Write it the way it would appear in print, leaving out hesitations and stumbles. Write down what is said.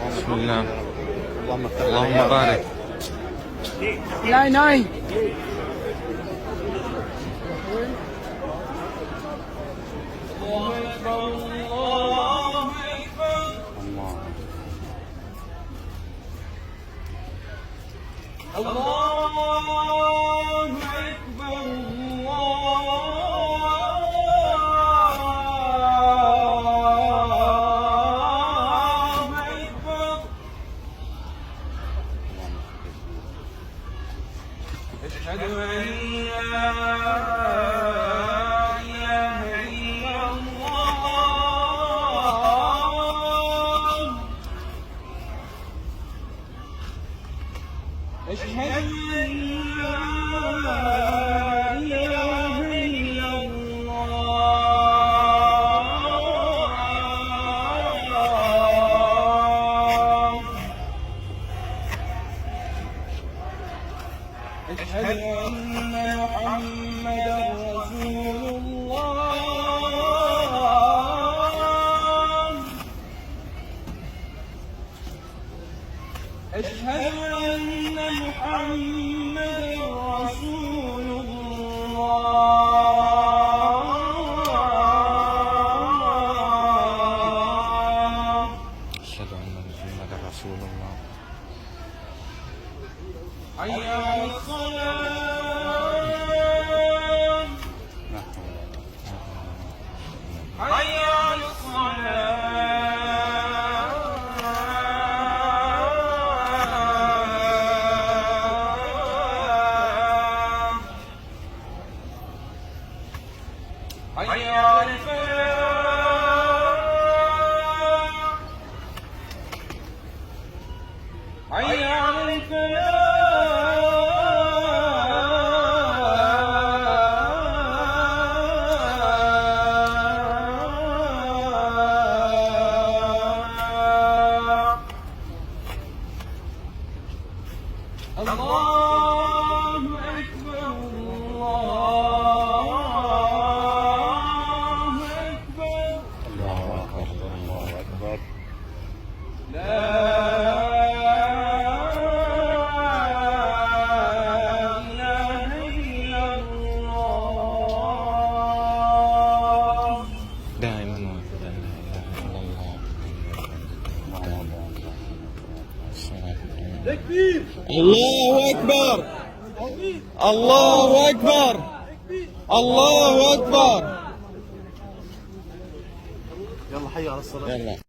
بسم الله. اللهم بارك. ناي ناي. أشهد أن لا إله إلا الله. أشهد أن لا إله إلا الله. أشهد أن محمدا رسول الله. أشهد أن محمدا رسول الله. أشهد أن محمدا رسول الله. حي على الصلاة. حي على الصلاة. حي على الفلاح. حي على الفلاح. الله أكبر. الله أكبر. الله أكبر. الله أكبر. لا إله إلا الله. دائما وأبدا لا إله إلا الله. تكبير. الله أكبر. الله أكبر. الله أكبر. يلا حي على الصلاة. يلا.